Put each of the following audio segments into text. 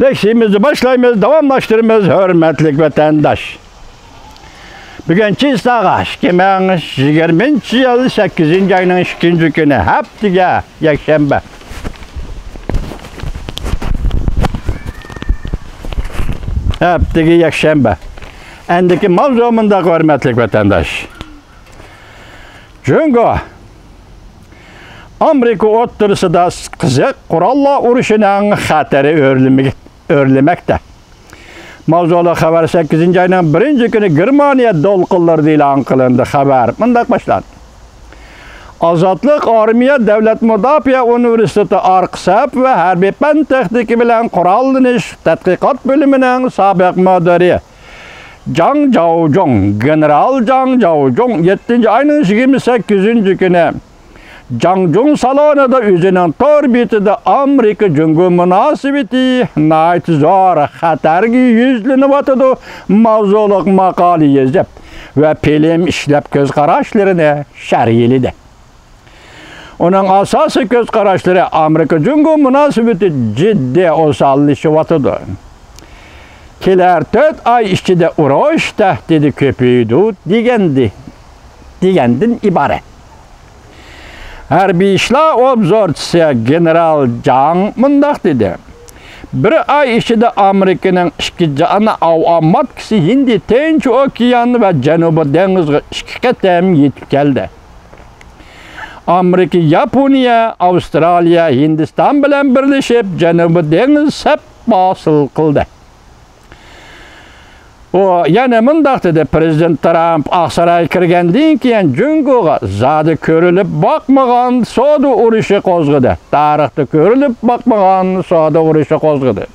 Leksimizi başlayımız, davamlaştırımız, hürmetlik vatandaş. Bugün Çistağa 2020 yıl 8. ayının 2. günü haftaga yakshanba. Haftaga yakshanba. Endiki mavzumunda hürmetlik vatandaş. Jungo Amerika o'ttirisida qiziq qurollar urushining xatari o'rlamekte. Mavzuli xabar 8. ayının 1. günü Germaniya to'lqinlarida e'lon qilindi. Xabar bunday boshlandi. Azadlık Armiya Devlet Mudofaa Universiteti Arqsab ve Harbiy fan texniki bilan qurollanish tadqiqot bo'limining sobiq müdiri Zhang Zhaozhong, General Zhang Zhaozhong 7. ayının 28. günü Zhangzhong salonida o'zining tor betida Amerika Jungo munosabati nayt zor xatarga yuzlanayotdi mavzuliq maqola yozib ve film ishlab ko'z qarashlarini sharhladi. Onun asosiy ko'z qarashlari Amerika Jungo munosabati jiddiy osonlashyapti. Kelar 4 ay ichida urush tahdidi ko'paydi degandan iborat. Harbiy ishlar obzorchisi General Zhang mundaq dedi. Bir ay ichida Amerikaning ikki jana avtomatkisi Hind Tinch okeani va Janubiy dengizga 2 qatam yetib keldi. Amerika, Yaponiya, Avstraliya, Hindiston bilan birlashib Janubiy dengiz sap hosil qildi. O yana mundaq dedi, Prezident Trump Aqsaray kirgandan keyin Jungoga zodi ko'rilib boqmagan savdo urushi qo'zg'adi. Tarixda ko'rilib boqmagan savdo urushi qo'zg'adi.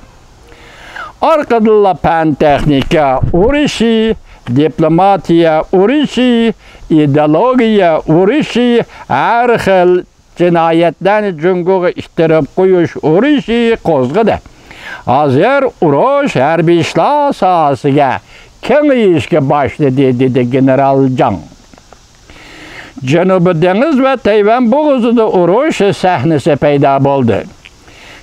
Orqadilla fan texnika urushi, diplomatiya urushi, ideologiya urushi, har xil jinoyatlarni Jungoga ishtirib qo'yish urushi qo'zg'adi. Hozir urush harbiy ishlar sohasiga kengayishga boshladi dedi General Zhang. Janubiy dengiz va Tayvan bo'g'izida urush sahnasi paydo bo'ldi.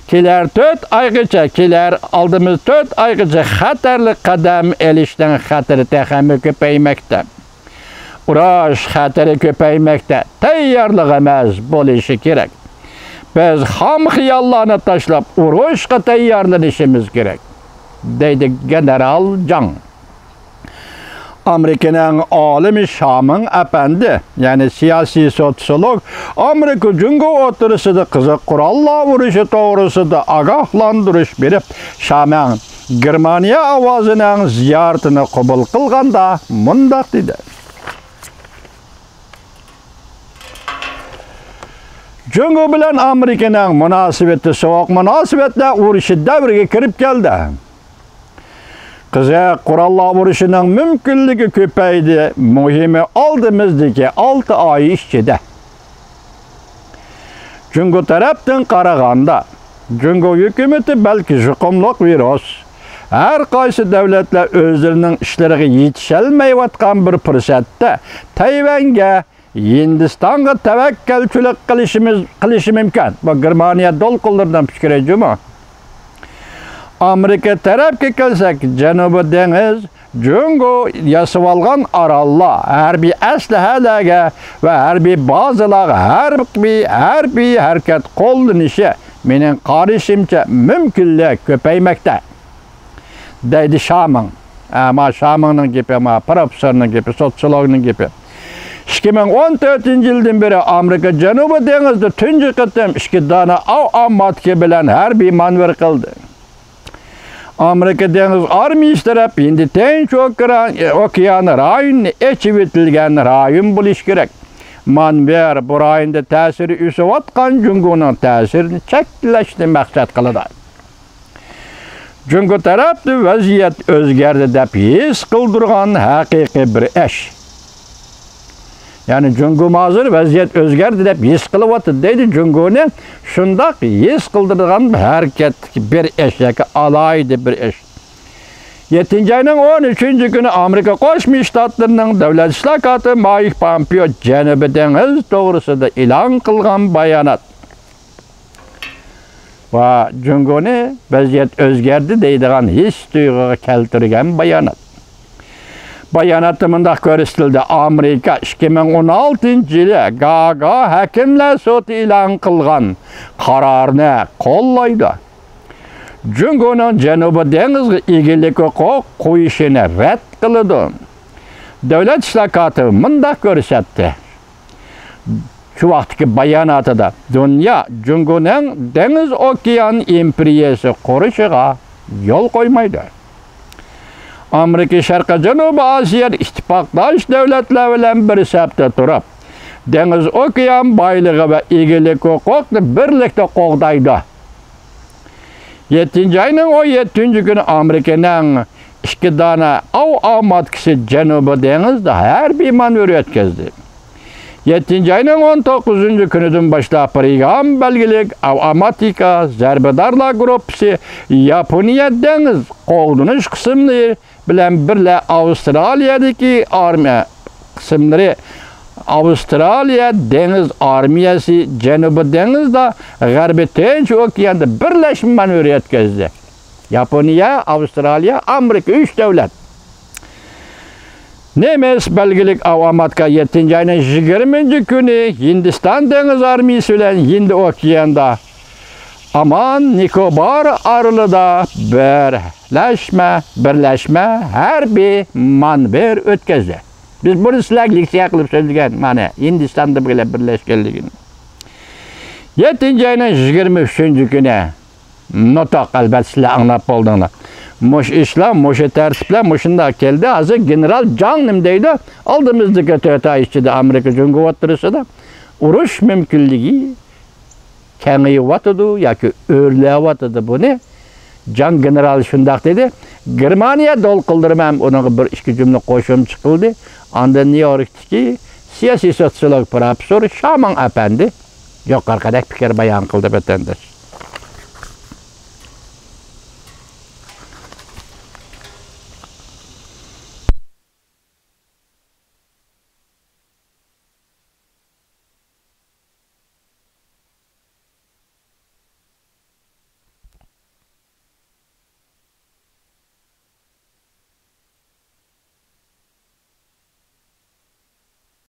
Kelar 4 aldığımız 4 aygacha xatarli qadam elishdan xatari taxammi ko'paymoqda. Urush xatari ko'paymoqda. Tayyorlik emas bo'lishi kerak. Biz ham xiyollarni tashlab urushga tayyorlanishimiz kerak, deydi General Zhang. Amerika'nın alimi Shaman Efendi, yani siyasi sosyolog, Amerika Jungo o'tirisida qiziq qurollar urushi to'g'risida ogohlantirish berib, Shaman Germaniya ovozining ziyoratini qabul qilganda mundaq dedi. Jungo bilan Amerikaning munosabati sovuq munosabatlar urushi davriga kirib keldi. Qiziq qurollar urushining mumkinligi ko'paydi. Muhimi oldimizdagi 6 oy ichida. Jungo tarafdan qaraganda, Jungo hukumati balki yuqumliq virus, har qaysi davlatlar o'zlarining ishlariga yetisholmayotgan bir fursatda Tayvanga, Hindistonga tavakkalchilik qilishi mumkin. Bu Germaniya to'lqinlaridan fikr ejimi? Amerika tarafga kelsak, Janubiy dengiz, Jungo yasab olgan orollar, harbiy aslahalarga va harbiy bazalarga harbiy harakat qo'llanishi mening qarashimcha mumkinlik ko'paymoqda, deydi Shaman. Ama Shamanning gapi, professorning gapi, sotsiologning gapi. 2014 yıldan beri Amerika Janubiy dengizda tunji qatam 2 dona avtomatka bilan harbiy manevr qildi. Amerika dengiz armiyasi taraf Hind Tinch okeani rayonini echib etilgan rayon bo'lishi kerak. Manevr bu rayonda ta'siri o'sayotgan Jungoning ta'sirini cheklashni maqsad qiladi. Jungo tarafda vaziyat o'zgardi deb his qildirgan haqiqiy bir ish. Yani Jungo mazır vaziyet özgerdi deb his qilyapti deydi. Jungoni shundaq his qildirgan harakat bir ish, yoki alayda bir ish. 7. ayının 13. günü Amerika Qo'shma Shtatlarining davlat ishlar katibi Mike Pompeo Janubiy dengiz to'g'risida e'lon qilgan bayonot. va Jungoni vaziyat o'zgardi deydigan his tuyg'uga keltirgan bayonot. Bayonotda mundaq ko'rsatildi. Amerika 2016-yili Gaga hakimlar soti e'lon qilgan qarorni qo'llaydi. Jungoning Janubiy dengizga egilik huquq qo'yishini rad qiladi. Davlat ishlar kotibi mundaq ko'rsatdi. Şu vaqtki bayonotida dunyo Jungoning dengiz okean imperiyasi qurishiga yo'l qo'ymaydi. Amerika Sharqiy Janubiy Osiyo ittifoqdosh davlatlar bilan bir safda turib, dengiz okean boyligi va egilik huquqni birlikda qo'g'daydi. 7-oyning 17-kuni Amerikaning 2 dona avtomatkisi Janubiy dengizda harbiy manevr o'tkazdi. 7-oyning 19-kunidan boshlab Reagan belgilik avtomatika zarbadarlar gruppasi Yaponiya dengiz qo'g'dinish qismlari bilan birga Avstraliyadagi armiya qismlari Avstraliya dengiz armiyasi Janubiy dengizda G'arbiy Tinch okeanda birlashma manevr o'tkazdi. Yaponiya, Avstraliya, Amerika 3 davlat. Nemes belgilik avtomatka 7-oyning 20-kuni Hindiston dengiz armiyasi bilan Hind okeanda Aman Nikobar aralida birlashma harbiy manevr o'tkazdi. Biz buni sizlarga leksiya qilib so'zlagan, mana Hindistonda bilan birlashganligini. 7-oyning 23-kuni notaq albatta sizlar anglab qoldinglar. Mush ishlar, mush tartiblar mushunda keldi. Hozir general Jang nim deydi, oldimizdagi 4 oy ichida Amerika Jungo o'tirisida urush mumkinligi kengayyotidu yoki o'rlayotidi buni. Jang general shundaq dedi. Germaniya dol qildirmam, uning bir ikki jumla qo'shimcha qildi. Ondan New Yorkdagi siyosiy sotsiolog professor Shaman apandi yuqorqidek fikr bayon qildi vatandosh.